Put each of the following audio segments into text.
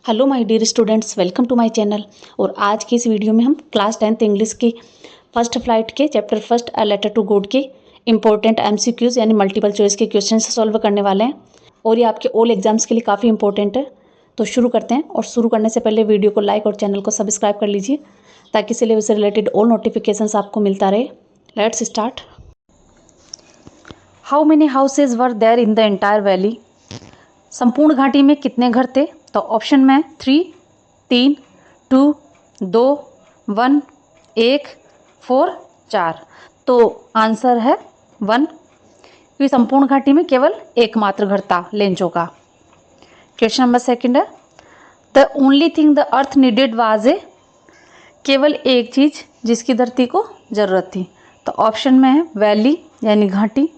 Hello my dear students, welcome to my channel. और आज की इस वीडियो में हम क्लास 10th इंग्लिश की फर्स्ट फ्लाइट के chapter first a letter to God के इंपॉर्टेंट एमसीक्यूज यानी मल्टीपल चॉइस के क्वेश्चन सॉल्व करने वाले हैं। और ये आपके ऑल एग्जाम्स के लिए काफ़ी इंपॉर्टेंट है। तो शुरू करते हैं। और शुरू करने से पहले वीडियो को लाइक और चैनल को सब्सक्राइब कर लीजिए ताकि सिलेबस से रिलेटेड ऑल नोटिफिकेशन आपको मिलता रहे। Let's start. How many houses were there in the entire valley? संपूर्ण घाटी में कितने घर थे? तो ऑप्शन में 3, 3, 2, 2, 1, 1, 4, 4। तो आंसर है 1, क्योंकि संपूर्ण घाटी में केवल एकमात्र घर था लेंचो का। क्वेश्चन नंबर सेकंड है, the only thing the earth needed was a? केवल एक चीज़ जिसकी धरती को ज़रूरत थी। तो ऑप्शन में है वैली यानी घाटी,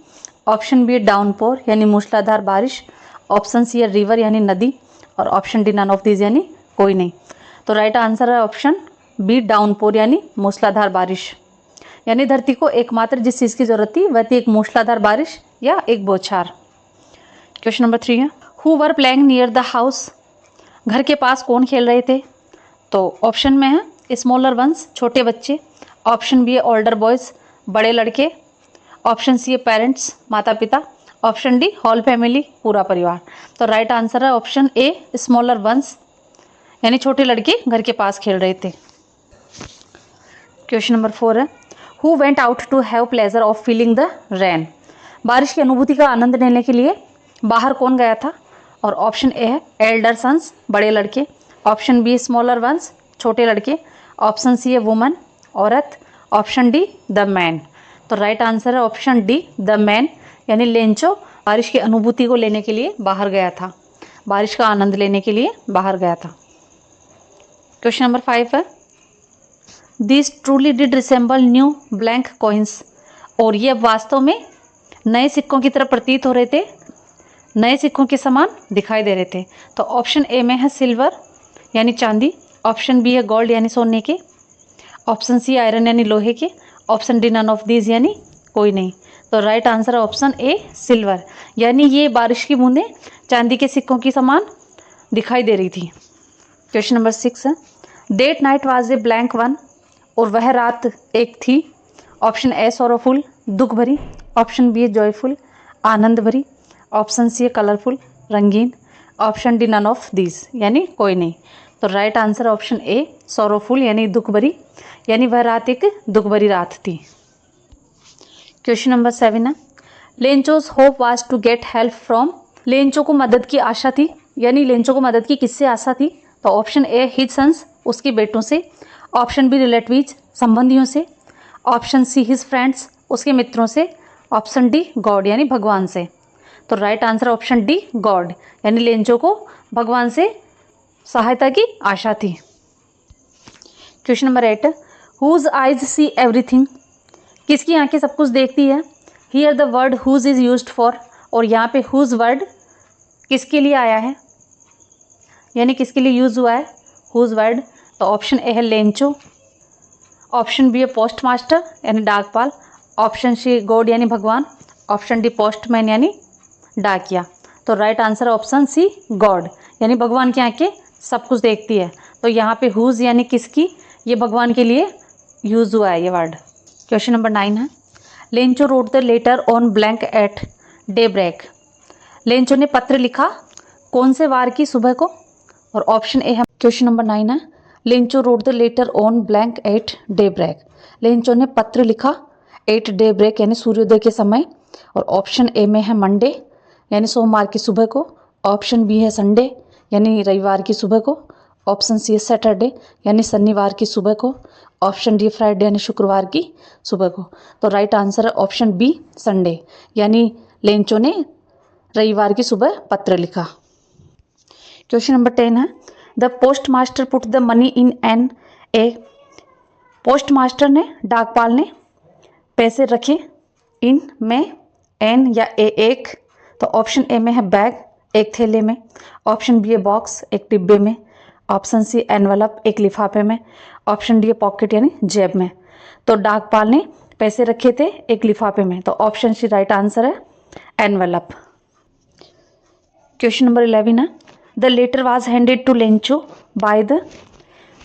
ऑप्शन बी है डाउनपोर यानी मूसलाधार बारिश, ऑप्शन सी है रिवर यानी नदी, और option D none of these यानी कोई नहीं। तो राइट आंसर है ऑप्शन बी डाउनपोर यानी मूसलाधार बारिश। यानी धरती को एकमात्र जिस चीज़ की जरूरत थी वह थी एक मूसलाधार बारिश या एक बौछार। क्वेश्चन नंबर 3 है, who were playing near the house? घर के पास कौन खेल रहे थे? तो ऑप्शन में है स्मॉलर वंस छोटे बच्चे, ऑप्शन बी है ओल्डर बॉयज़ बड़े लड़के, ऑप्शन सी है पेरेंट्स माता पिता, ऑप्शन डी होल फैमिली पूरा परिवार। तो राइट आंसर है ऑप्शन ए स्मॉलर वंस यानी छोटे लड़के घर के पास खेल रहे थे। क्वेश्चन नंबर 4 है, who went out to have pleasure of feeling the rain? बारिश की अनुभूति का आनंद लेने के लिए बाहर कौन गया था? और ऑप्शन ए है एल्डर सन्स बड़े लड़के, ऑप्शन बी स्मॉलर वंस छोटे लड़के, ऑप्शन सी है वुमन औरत, ऑप्शन डी द मैन। तो राइट आंसर है ऑप्शन डी द मैन यानी लेंचो बारिश की अनुभूति को लेने के लिए बाहर गया था, बारिश का आनंद लेने के लिए बाहर गया था। क्वेश्चन नंबर 5 है, this truly did resemble new blank coins? और ये वास्तव में नए सिक्कों की तरह प्रतीत हो रहे थे, नए सिक्कों के समान दिखाई दे रहे थे। तो ऑप्शन ए में है सिल्वर यानी चांदी, ऑप्शन बी है गोल्ड यानी सोने के, ऑप्शन सी आयरन यानी लोहे के, option D none of these यानी कोई नहीं। तो राइट आंसर है ऑप्शन ए सिल्वर यानी ये बारिश की बूंदें चांदी के सिक्कों की समान दिखाई दे रही थी। क्वेश्चन नंबर 6 है, that night was a blank one? और वह रात एक थी। ऑप्शन ए सॉरोफुल दुख भरी, ऑप्शन बी जॉयफुल आनंद भरी, ऑप्शन सी कलरफुल रंगीन, option D none of these यानी कोई नहीं। तो right answer option A sorrowful यानी दुख भरी, यानी वह रात एक दुख भरी रात थी। क्वेश्चन नंबर 7 है, Lencho's hope was to get help from? Lencho को मदद की आशा थी, यानी लेंचो को मदद की किससे आशा थी? तो ऑप्शन ए हिज सन्स उसके बेटों से, ऑप्शन बी रिलेटिव्स संबंधियों से, ऑप्शन सी हिज फ्रेंड्स उसके मित्रों से, ऑप्शन डी गॉड यानी भगवान से। तो right answer option D God यानी लेंचो को भगवान से सहायता की आशा थी। Question number 8, whose eyes see everything? किसकी आंखें सब कुछ देखती है? Here the word whose is used for, और यहाँ पे हुज वर्ड किसके लिए आया है, यानी किसके लिए यूज हुआ है हुज वर्ड? तो ऑप्शन ए है लेंचो, ऑप्शन बी है पोस्ट मास्टर यानी डाकपाल, ऑप्शन सी गॉड यानी भगवान, ऑप्शन डी पोस्टमैन यानी डाकिया। तो right answer option C God यानी भगवान की आंखें सब कुछ देखती है। तो यहाँ पे हुज यानी किसकी, ये भगवान के लिए यूज हुआ है ये वर्ड। क्वेश्चन नंबर 9 है, Lencho wrote the letter on blank at daybreak? Lencho ने पत्र लिखा कौन से वार की सुबह को? और ऑप्शन ए है, क्वेश्चन नंबर 9 है, Lencho wrote the letter on blank at daybreak? Lencho ने पत्र लिखा 8 डे ब्रेक यानी सूर्योदय के समय, और ऑप्शन ए में है मंडे यानी सोमवार की सुबह को, ऑप्शन बी है संडे यानी रविवार की सुबह को, ऑप्शन सी है सैटरडे यानी शनिवार की सुबह को, ऑप्शन डी फ्राइडे यानी शुक्रवार की सुबह को। तो राइट आंसर है ऑप्शन बी संडे यानी लेंचो ने रविवार की सुबह पत्र लिखा। क्वेश्चन नंबर 10 है, the post master put the money in an a? Post master ने डाकपाल ने पैसे रखे इन में एन या ए एक? तो ऑप्शन ए में है बैग एक थैले में, ऑप्शन बी है बॉक्स एक डिब्बे में, ऑप्शन सी एनवलप एक लिफाफे में, ऑप्शन डी पॉकेट यानी जेब में। तो डाकपाल ने पैसे रखे थे एक लिफाफे में, तो ऑप्शन सी राइट आंसर है एनवलप। क्वेश्चन नंबर 11 है, the letter was handed to Lencho by the,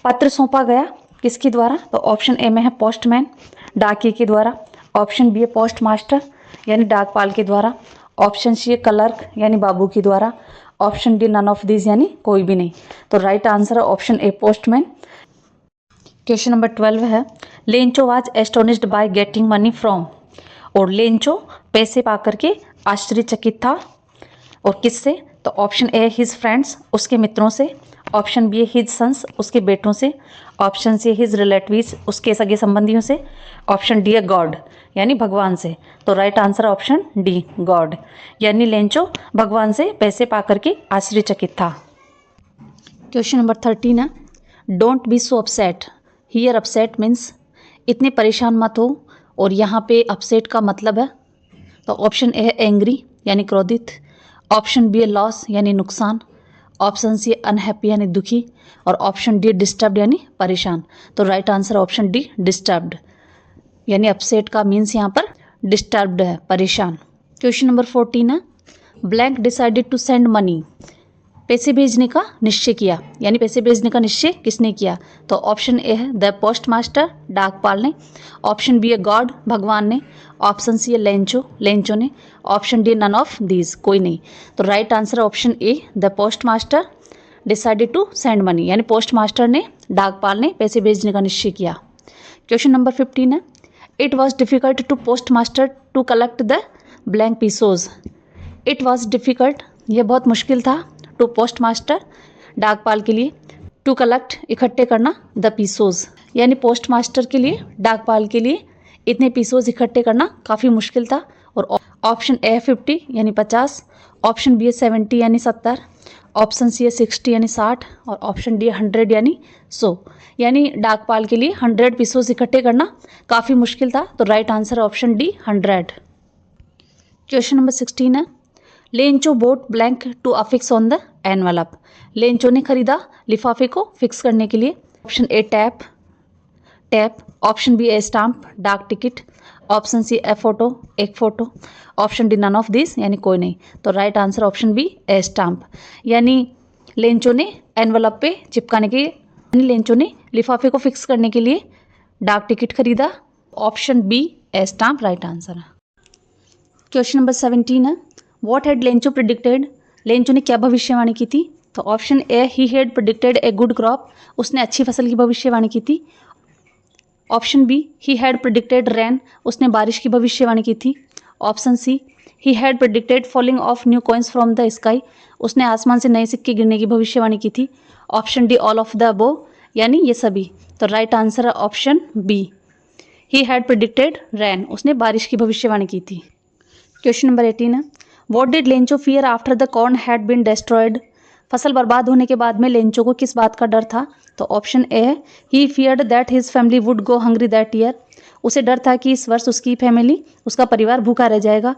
पत्र सौंपा गया किसके द्वारा? तो ऑप्शन ए में है पोस्टमैन, डाकिये के द्वारा। ऑप्शन बी है पोस्ट मास्टर यानी डाकपाल के द्वारा। ऑप्शन सी है क्लर्क यानी बाबू के द्वारा। Option D none of this यानी कोई भी नहीं। तो राइट आंसर है option A postman. Question number 12 है Lencho was astonished by getting money from, और लेंचो पैसे पाकर के आश्चर्यचकित था और किससे? तो ऑप्शन ए हिज फ्रेंड्स, उसके मित्रों से। ऑप्शन बी हिज सन्स, उसके बेटों से। ऑप्शन सी हिज रिलेटिव्स, उसके सगे संबंधियों से। ऑप्शन डी है गॉड यानी भगवान से। तो right answer option D God, यानी लेंचो भगवान से पैसे पाकर के आश्चर्यचकित था। क्वेश्चन नंबर 13 है don't be so upset, here upset means इतने परेशान मत हो, और यहाँ पे अपसेट का मतलब है, तो ऑप्शन ए है एंग्री यानी क्रोधित। ऑप्शन बी है लॉस यानी नुकसान। ऑप्शन सी अनहैप्पी यानी दुखी, और ऑप्शन डी डिस्टर्ब्ड यानी परेशान। तो right answer option D disturbed, यानी अपसेट का मीन्स यहाँ पर डिस्टर्ब्ड है, परेशान। क्वेश्चन नंबर 14 है blank decided to send money, पैसे भेजने का निश्चय किया, यानी पैसे भेजने का निश्चय किसने किया? तो ऑप्शन ए है द पोस्ट मास्टर, डाकपाल ने। ऑप्शन बी है गॉड, भगवान ने। ऑप्शन सी है लेंचो, लेंचो ने। Option D none of these, कोई नहीं। तो right answer option A the post master decided to send money, यानी पोस्ट मास्टर ने, डाकपाल ने पैसे भेजने का निश्चय किया। क्वेश्चन नंबर 15 है it was difficult to post master to collect the blank pesos, it was difficult, यह बहुत मुश्किल था, टू पोस्ट मास्टर, डाकपाल के लिए, टू कलेक्ट, इकट्ठे करना, द पीसोज, यानी पोस्ट मास्टर के लिए, डाकपाल के लिए इतने पीसोज इकट्ठे करना काफ़ी मुश्किल था। और ऑप्शन ए 50 यानी 50। ऑप्शन बी 70 यानी 70। ऑप्शन सी 60 यानी 60, और ऑप्शन डी 100 यानी 100, यानी डाकपाल के लिए 100 पीसोज इकट्ठे करना काफ़ी मुश्किल था। तो right answer option D 100। Question number 16 है Lencho bought blank to affix on the envelope, Lencho ने खरीदा लिफाफे को फिक्स करने के लिए। Option A tape, tape. Option B a stamp, डाक टिकट। ऑप्शन सी ए फोटो, एक photo. Option D none of this यानी कोई नहीं। तो right answer option B a stamp, यानी लेंचो ने एनवलप पे चिपकाने के, यानी लेंचो ने लिफाफे को फिक्स करने के लिए डाक टिकट खरीदा। Option B a stamp right answer है। क्वेश्चन नंबर 17 है व्हाट हैड लेंचो प्रिडिक्टेड, लेंचो ने क्या भविष्यवाणी की थी? तो option A he had predicted a good crop, उसने अच्छी फसल की भविष्यवाणी की थी। Option B he had predicted rain, उसने बारिश की भविष्यवाणी की थी। Option C he had predicted falling of new coins from the sky, उसने आसमान से नए सिक्के गिरने की भविष्यवाणी की थी। Option D all of the above, यानी ये सभी। तो राइट आंसर है option B he had predicted rain, उसने बारिश की भविष्यवाणी की थी। क्वेश्चन नंबर 18 है what did Lencho fear after the corn had been destroyed, फसल बर्बाद होने के बाद में लेंचो को किस बात का डर था? तो ऑप्शन ए है ही feared that his family would go hungry that year, उसे डर था कि इस वर्ष उसकी फैमिली, उसका परिवार भूखा रह जाएगा।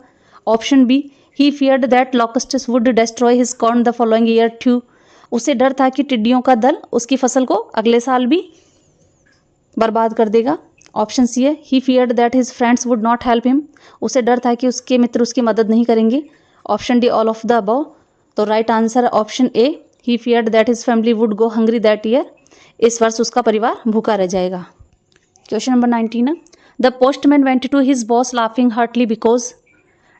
Option B he feared that locusts would destroy his corn the following year too, उसे डर था कि टिड्डियों का दल उसकी फसल को अगले साल भी बर्बाद कर देगा। ऑप्शन सी है ही feared that his friends would not help him, उसे डर था कि उसके मित्र उसकी मदद नहीं करेंगे। Option D all of the above. तो राइट आंसर है option A he feared that his family would go hungry that year, इस वर्ष उसका परिवार भूखा रह जाएगा। क्वेश्चन नंबर 19 है the postman went to his boss laughing heartily because,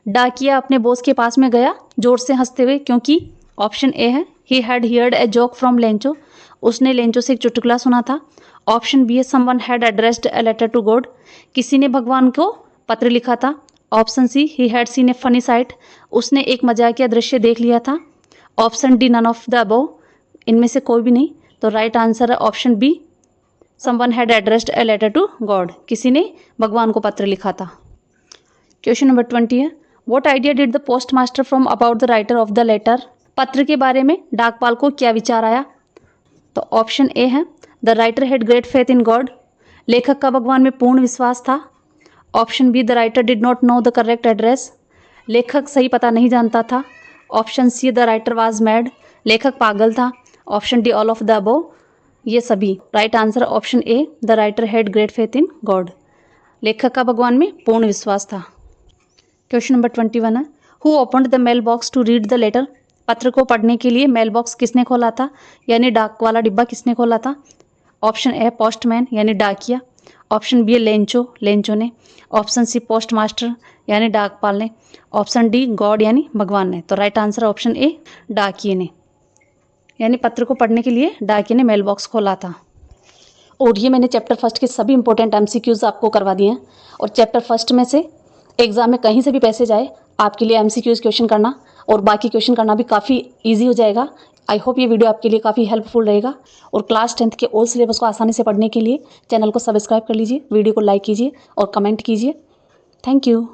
डाकिया अपने बॉस के पास में गया जोर से हंसते हुए क्योंकि। ऑप्शन ए है he had heard a joke from Lencho, उसने लेंचो से एक चुटकुला सुना था। ऑप्शन बी है someone had addressed a letter to God, किसी ने भगवान को पत्र लिखा था। Option C he had seen a funny sight, उसने एक मजाकिया दृश्य देख लिया था। Option D none of the above, इनमें से कोई भी नहीं। तो राइट आंसर है option B someone had addressed a letter to God, किसी ने भगवान को पत्र लिखा था। क्वेश्चन नंबर 20 है what idea did the post master from about the writer of the letter, पत्र के बारे में डाकपाल को क्या विचार आया? तो ऑप्शन ए है the writer had great faith in God, लेखक का भगवान में पूर्ण विश्वास था। Option be the writer did not know the correct address, लेखक सही पता नहीं जानता था। Option see the writer was mad, लेखक पागल था। Option D all of the above, ये सभी। Right answer option A the writer had great faith in God, लेखक का भगवान में पूर्ण विश्वास था। क्वेश्चन नंबर 21 है who opened the mail box to read the letter, पत्र को पढ़ने के लिए मेल बॉक्स किसने खोला था, यानी डाक वाला डिब्बा किसने खोला था। ऑप्शन ए पोस्टमैन यानी डाकिया, ऑप्शन बी लेंचो ने, ऑप्शन सी पोस्ट मास्टर यानी डाकपाल ने, ऑप्शन डी गॉड यानी भगवान ने। तो राइट आंसर ऑप्शन ए डाकिये ने, यानी पत्र को पढ़ने के लिए डाकिये ने मेल बॉक्स खोला था। और ये मैंने चैप्टर फर्स्ट के सभी इंपॉर्टेंट एमसीक्यूज आपको करवा दिए हैं। और चैप्टर फर्स्ट में से एग्जाम में कहीं से भी पैसे जाए आपके लिए एमसीक्यूज क्वेश्चन करना और बाकी क्वेश्चन करना भी काफ़ी ईजी हो जाएगा। आई होप ये वीडियो आपके लिए काफ़ी हेल्पफुल रहेगा। और क्लास 10th के ऑल सिलेबस को आसानी से पढ़ने के लिए चैनल को सब्सक्राइब कर लीजिए, वीडियो को लाइक कीजिए और कमेंट कीजिए। Thank you.